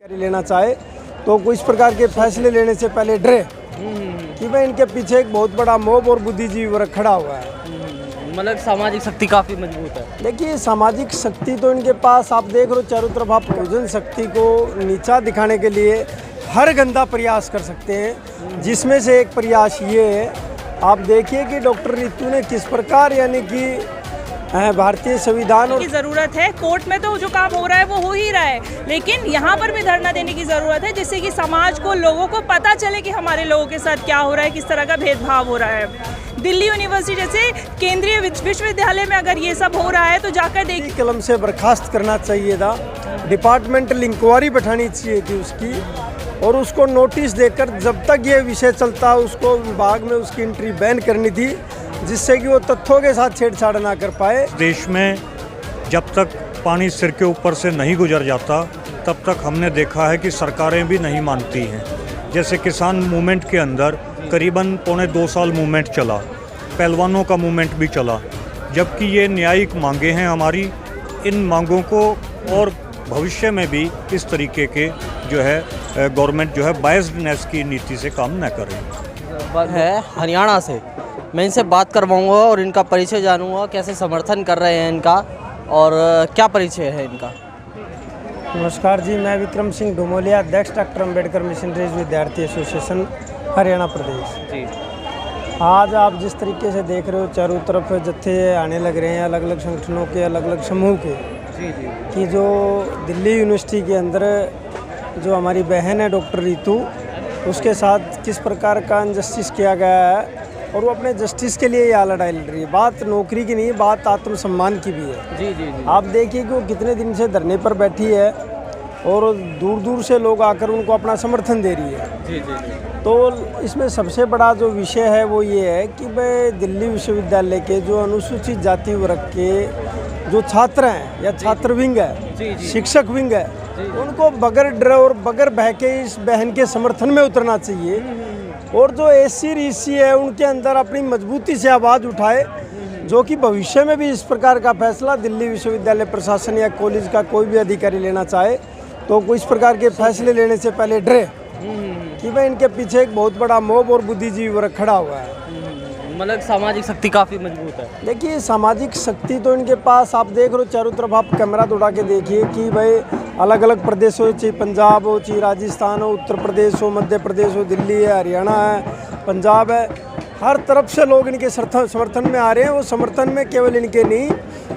लेना चाहे तो कोई इस प्रकार के फैसले लेने से पहले डरे कि भाई इनके पीछे एक बहुत बड़ा मोब और बुद्धिजीवी वर्ग खड़ा हुआ है। मतलब सामाजिक शक्ति काफ़ी मजबूत है। देखिए सामाजिक शक्ति तो इनके पास आप देख रहे हो चारों तरफ, आप बहुजन शक्ति को नीचा दिखाने के लिए हर गंदा प्रयास कर सकते हैं, जिसमें से एक प्रयास ये है, आप देखिए कि डॉक्टर रितु ने किस प्रकार यानी कि भारतीय संविधान की ज़रूरत है। कोर्ट में तो जो काम हो रहा है वो हो ही रहा है, लेकिन यहाँ पर भी धरना देने की ज़रूरत है, जिससे कि समाज को, लोगों को पता चले कि हमारे लोगों के साथ क्या हो रहा है, किस तरह का भेदभाव हो रहा है। दिल्ली यूनिवर्सिटी जैसे केंद्रीय विश्वविद्यालय में अगर ये सब हो रहा है तो जाकर देखिए। कलम से बर्खास्त करना चाहिए था, डिपार्टमेंटल इंक्वायरी बैठानी चाहिए थी उसकी, और उसको नोटिस देकर जब तक ये विषय चलता उसको विभाग में उसकी एंट्री बैन करनी थी, जिससे कि वो तथ्यों के साथ छेड़छाड़ ना कर पाए। देश में जब तक पानी सिर के ऊपर से नहीं गुजर जाता तब तक हमने देखा है कि सरकारें भी नहीं मानती हैं। जैसे किसान मूवमेंट के अंदर करीबन 2.25 साल मूवमेंट चला, पहलवानों का मूवमेंट भी चला, जबकि ये न्यायिक मांगे हैं हमारी। इन मांगों को और भविष्य में भी इस तरीके के जो है गवर्नमेंट जो है बायस्डनेस की नीति से काम न करें। है हरियाणा से, मैं इनसे बात करवाऊंगा और इनका परिचय जानूंगा, कैसे समर्थन कर रहे हैं इनका और क्या परिचय है इनका। नमस्कार जी, मैं विक्रम सिंह डुमोलिया, अध्यक्ष डॉक्टर अम्बेडकर मिशनरीज विद्यार्थी एसोसिएशन हरियाणा प्रदेश जी। आज आप जिस तरीके से देख रहे हो चारों तरफ जत्थे आने लग रहे हैं अलग अलग संगठनों के, अलग अलग समूह के जी कि जो दिल्ली यूनिवर्सिटी के अंदर जो हमारी बहन है डॉक्टर रितु, उसके साथ किस प्रकार का अनजस्टिस किया गया है और वो अपने जस्टिस के लिए यहाँ लड़ाई लड़ रही है। बात नौकरी की नहीं, बात आत्मसम्मान की भी है। जी। आप देखिए कि वो कितने दिन से धरने पर बैठी है और दूर दूर से लोग आकर उनको अपना समर्थन दे रही है। जी। तो इसमें सबसे बड़ा जो विषय है वो ये है कि भाई दिल्ली विश्वविद्यालय के जो अनुसूचित जाति वर्ग के जो छात्र हैं या छात्र विंग है, शिक्षक विंग है, उनको बगैर डर और बगैर भय के इस बहन के समर्थन में उतरना चाहिए, और जो एससी ईसी है उनके अंदर अपनी मजबूती से आवाज़ उठाए, जो कि भविष्य में भी इस प्रकार का फैसला दिल्ली विश्वविद्यालय प्रशासन या कॉलेज का कोई भी अधिकारी लेना चाहे तो कोई इस प्रकार के फैसले लेने से पहले डरे कि भाई इनके पीछे एक बहुत बड़ा मोब और बुद्धिजीवी वर्ग खड़ा हुआ है। मतलब सामाजिक शक्ति काफ़ी मजबूत है। देखिए सामाजिक शक्ति तो इनके पास, आप देख रहे हो चारों तरफ, आप कैमरा दौड़ा के देखिए कि भाई अलग अलग प्रदेशों, चाहे पंजाब हो, चाहे राजस्थान हो, उत्तर प्रदेश हो, मध्य प्रदेश हो, दिल्ली है, हरियाणा है, पंजाब है, हर तरफ से लोग इनके समर्थन में आ रहे हैं। वो समर्थन में केवल इनके नहीं,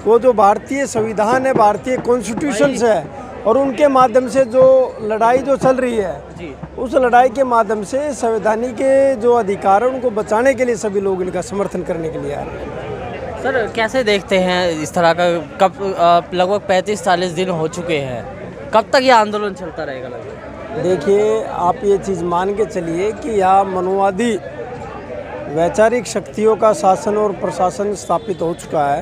वो जो भारतीय संविधान है, भारतीय कॉन्स्टिट्यूशन है और उनके माध्यम से जो लड़ाई जो चल रही है, उस लड़ाई के माध्यम से संवैधानिक के जो अधिकार है उनको बचाने के लिए सभी लोग इनका समर्थन करने के लिए आ रहे हैं। सर कैसे देखते हैं इस तरह का, कब लगभग 35-40 दिन हो चुके हैं, कब तक ये आंदोलन चलता रहेगा लगभग? देखिए आप ये चीज़ मान के चलिए कि यहाँ मनुवादी वैचारिक शक्तियों का शासन और प्रशासन स्थापित हो चुका है,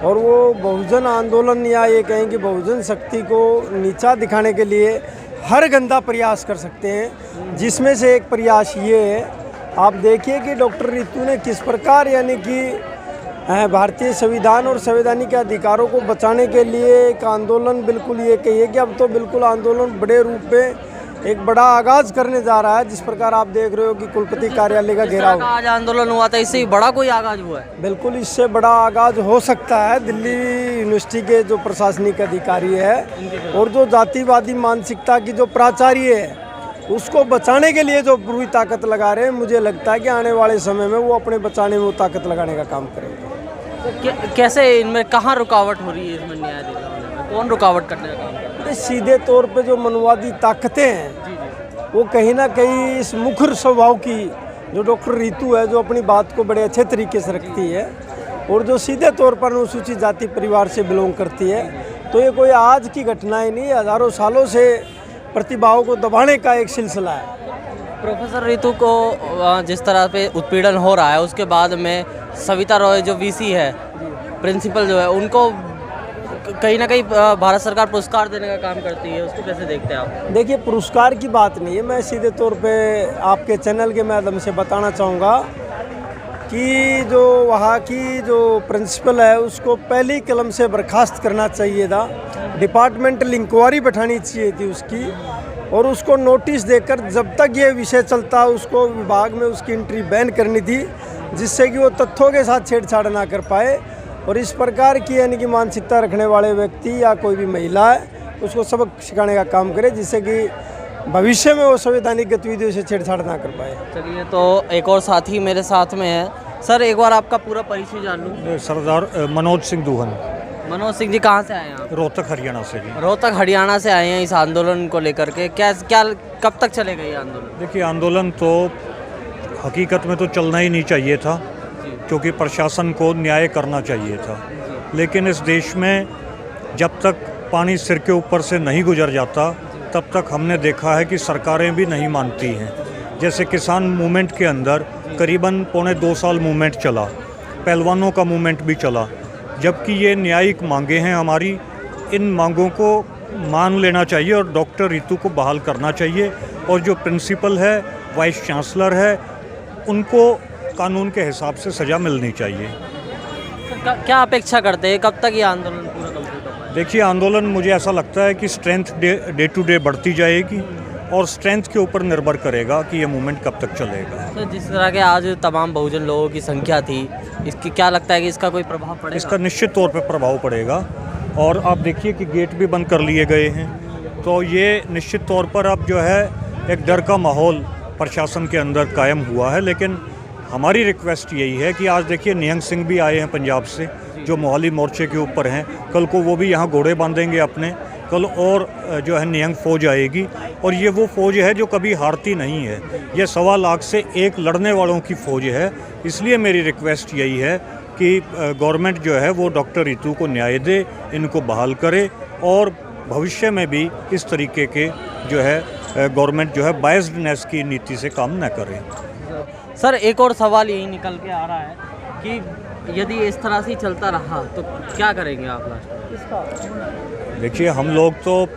और वो बहुजन आंदोलन या ये कहें कि बहुजन शक्ति को नीचा दिखाने के लिए हर गंदा प्रयास कर सकते हैं, जिसमें से एक प्रयास ये है, आप देखिए कि डॉक्टर रितु ने किस प्रकार यानी कि भारतीय संविधान और संवैधानिक अधिकारों को बचाने के लिए एक आंदोलन, बिल्कुल ये कहिए कि अब तो बिल्कुल आंदोलन बड़े रूप में एक बड़ा आगाज करने जा रहा है। जिस प्रकार आप देख रहे हो कि कुलपति कार्यालय का घेराव, आज आंदोलन हुआ था, इससे बड़ा कोई आगाज हुआ है? बिल्कुल इससे बड़ा आगाज हो सकता है। दिल्ली यूनिवर्सिटी के जो प्रशासनिक अधिकारी है और जो जातिवादी मानसिकता की जो प्राचार्य है उसको बचाने के लिए जो पूरी ताकत लगा रहे हैं, मुझे लगता है कि आने वाले समय में वो अपने बचाने में वो ताकत लगाने का काम करेंगे। तो कैसे इनमें कहाँ रुकावट हो रही है, इसमें न्याय दिलाने में कौन रुकावट करने का काम कर रहा है? सीधे तौर पे जो मनुवादी ताकतें हैं वो कहीं ना कहीं इस मुखर स्वभाव की जो डॉक्टर रितु है, जो अपनी बात को बड़े अच्छे तरीके से रखती है और जो सीधे तौर पर अनुसूचित जाति परिवार से बिलोंग करती है, तो ये कोई आज की घटना ही नहीं, हज़ारों सालों से प्रतिभाओं को दबाने का एक सिलसिला है। प्रोफेसर रितु को जिस तरह पे उत्पीड़न हो रहा है, उसके बाद में सविता रॉय जो वीसी है, प्रिंसिपल जो है, उनको कहीं ना कहीं भारत सरकार पुरस्कार देने का काम करती है, उसको कैसे देखते हैं आप? देखिए पुरस्कार की बात नहीं है, मैं सीधे तौर पे आपके चैनल के माध्यम से बताना चाहूँगा कि जो वहाँ की जो प्रिंसिपल है उसको पहली कलम से बर्खास्त करना चाहिए था, डिपार्टमेंटल इंक्वायरी बैठानी चाहिए थी उसकी, और उसको नोटिस देकर जब तक ये विषय चलता उसको विभाग में उसकी एंट्री बैन करनी थी, जिससे कि वो तथ्यों के साथ छेड़छाड़ ना कर पाए। और इस प्रकार की यानी कि मानसिकता रखने वाले व्यक्ति या कोई भी महिला है उसको सबक सिखाने का काम करे, जिससे कि भविष्य में वो संवैधानिक गतिविधियों से छेड़छाड़ ना कर पाए। चलिए, तो एक और साथी मेरे साथ में है। सर, एक बार आपका पूरा परिचय जान लूँ। सरदार मनोज सिंह दूहन, मनोज सिंह जी, कहाँ से आए हैं आप? रोहतक हरियाणा से जी। रोहतक हरियाणा से आए हैं इस आंदोलन को लेकर के। क्या कब तक चलेगा ये आंदोलन? देखिए, आंदोलन तो हकीकत में तो चलना ही नहीं चाहिए था, क्योंकि प्रशासन को न्याय करना चाहिए था। लेकिन इस देश में जब तक पानी सिर के ऊपर से नहीं गुजर जाता तब तक हमने देखा है कि सरकारें भी नहीं मानती हैं। जैसे किसान मूवमेंट के अंदर करीबन 2.25 साल मूवमेंट चला, पहलवानों का मूवमेंट भी चला, जबकि ये न्यायिक मांगे हैं हमारी। इन मांगों को मान लेना चाहिए और डॉक्टर रितु को बहाल करना चाहिए, और जो प्रिंसिपल है, वाइस चांसलर है, उनको कानून के हिसाब से सज़ा मिलनी चाहिए। क्या अपेक्षा करते हैं, कब तक ये आंदोलन पूरा कंप्लीट होगा? देखिए, आंदोलन मुझे ऐसा लगता है कि स्ट्रेंथ डे टू डे बढ़ती जाएगी, और स्ट्रेंथ के ऊपर निर्भर करेगा कि ये मूवमेंट कब तक चलेगा। तो जिस तरह के आज तमाम बहुजन लोगों की संख्या थी, इसकी क्या लगता है कि इसका कोई प्रभाव पड़ेगा? इसका निश्चित तौर पर प्रभाव पड़ेगा, और आप देखिए कि गेट भी बंद कर लिए गए हैं, तो ये निश्चित तौर पर अब जो है एक डर का माहौल प्रशासन के अंदर कायम हुआ है। लेकिन हमारी रिक्वेस्ट यही है कि आज देखिए निहंग सिंह भी आए हैं पंजाब से, जो मोहाली मोर्चे के ऊपर हैं। कल को वो भी यहाँ घोड़े बांधेंगे अपने, कल और जो है निहंग फौज आएगी, और ये वो फौज है जो कभी हारती नहीं है। ये 1.25 लाख से एक लड़ने वालों की फौज है। इसलिए मेरी रिक्वेस्ट यही है कि गवर्नमेंट जो है वो डॉक्टर रितु को न्याय दे, इनको बहाल करे, और भविष्य में भी इस तरीके के जो है गवर्नमेंट जो है बायस्डनेस की नीति से काम न करे। सर, एक और सवाल यही निकल के आ रहा है कि यदि इस तरह से चलता रहा तो क्या करेंगे आप लास्ट में? देखिए, हम लोग तो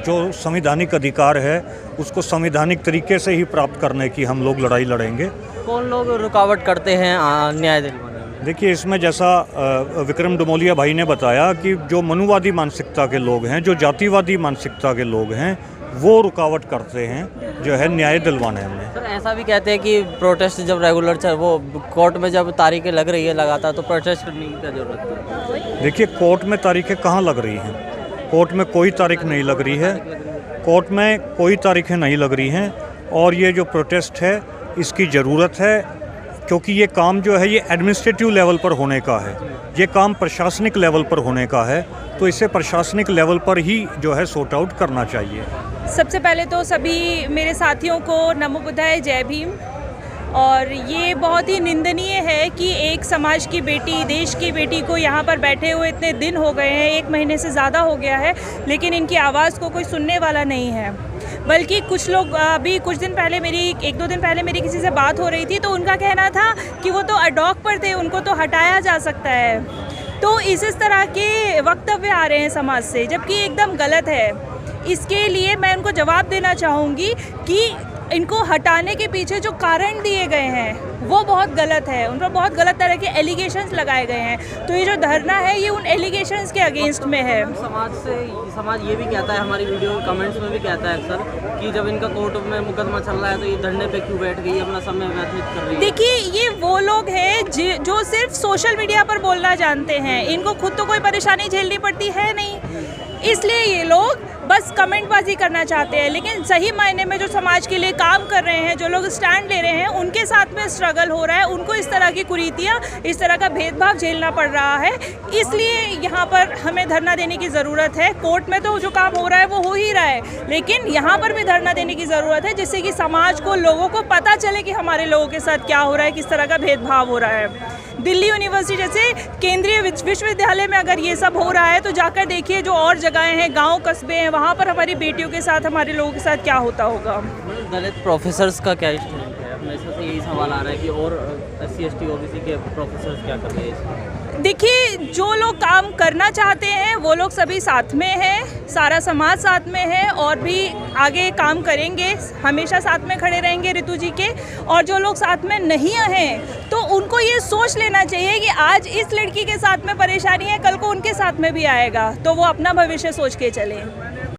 जो संवैधानिक अधिकार है उसको संवैधानिक तरीके से ही प्राप्त करने की हम लोग लड़ाई लड़ेंगे। कौन लोग रुकावट करते हैं न्याय दिलवाने में? देखिए, इसमें जैसा विक्रम डुमोलिया भाई ने बताया कि जो मनुवादी मानसिकता के लोग हैं, जो जातिवादी मानसिकता के लोग हैं, वो रुकावट करते हैं जो है न्याय दिलवाने में। सर, ऐसा भी कहते हैं कि प्रोटेस्ट जब रेगुलर वो कोर्ट में जब तारीखें लग रही है लगातार, तो प्रोटेस्ट करने की क्या जरूरत है? देखिए, कोर्ट में तारीखें कहाँ लग रही हैं? कोर्ट में कोई तारीख नहीं लग रही है। कोर्ट में कोई तारीखें नहीं लग रही हैं, और ये जो प्रोटेस्ट है इसकी ज़रूरत है, क्योंकि ये काम जो है ये एडमिनिस्ट्रेटिव लेवल पर होने का है, ये काम प्रशासनिक लेवल पर होने का है, तो इसे प्रशासनिक लेवल पर ही जो है सॉर्ट आउट करना चाहिए। सबसे पहले तो सभी मेरे साथियों को नमो बुद्धाय, जय भीम। और ये बहुत ही निंदनीय है कि एक समाज की बेटी, देश की बेटी को यहाँ पर बैठे हुए इतने दिन हो गए हैं, 1 महीने से ज़्यादा हो गया है, लेकिन इनकी आवाज़ को कोई सुनने वाला नहीं है। बल्कि कुछ लोग अभी कुछ दिन पहले एक दो दिन पहले मेरी किसी से बात हो रही थी, तो उनका कहना था कि वो तो अडॉक पर थे, उनको तो हटाया जा सकता है। तो इस तरह के वक्तव्य आ रहे हैं समाज से, जबकि एकदम गलत है। इसके लिए मैं उनको जवाब देना चाहूँगी कि इनको हटाने के पीछे जो कारण दिए गए हैं वो बहुत गलत है, उन पर बहुत गलत तरह के एलिगेशंस लगाए गए हैं। तो ये जो धरना है ये उन एलिगेशंस के अगेंस्ट में है। समाज ये भी कहता है, हमारी वीडियो के कमेंट्स में भी कहता है अक्सर कि जब इनका कोर्ट में मुकदमा चल रहा है तो ये धरने पे क्यों बैठ गई, अपना समय व्यतीत कर रही है। देखिए, ये वो लोग हैं जो सिर्फ सोशल मीडिया पर बोलना जानते हैं, इनको खुद तो कोई परेशानी झेलनी पड़ती है नहीं, इसलिए ये लोग बस कमेंटबाजी करना चाहते हैं। लेकिन सही मायने में जो समाज के लिए काम कर रहे हैं, जो लोग स्टैंड ले रहे हैं, उनके साथ में स्ट्रगल हो रहा है, उनको इस तरह की कुरीतियाँ, इस तरह का भेदभाव झेलना पड़ रहा है। इसलिए यहाँ पर हमें धरना देने की ज़रूरत है। कोर्ट में तो जो काम हो रहा है वो हो ही रहा है, लेकिन यहाँ पर भी धरना देने की ज़रूरत है, जिससे कि समाज को, लोगों को पता चले कि हमारे लोगों के साथ क्या हो रहा है, किस तरह का भेदभाव हो रहा है। दिल्ली यूनिवर्सिटी जैसे केंद्रीय विश्वविद्यालय में अगर ये सब हो रहा है तो जाकर देखिए जो और जगहें हैं, गांव कस्बे हैं, वहाँ पर हमारी बेटियों के साथ, हमारे लोगों के साथ क्या होता होगा। दलित प्रोफेसर्स का क्या स्टैंड है? हमेशा से यही सवाल आ रहा है कि और SC ST OBC के प्रोफेसर्स क्या कर रहे हैं? देखिए, जो लोग काम करना चाहते हैं वो लोग सभी साथ में हैं, सारा समाज साथ में है, और भी आगे काम करेंगे, हमेशा साथ में खड़े रहेंगे रितु जी के। और जो लोग साथ में नहीं हैं तो उनको ये सोच लेना चाहिए कि आज इस लड़की के साथ में परेशानी है, कल को उनके साथ में भी आएगा, तो वो अपना भविष्य सोच के चलें।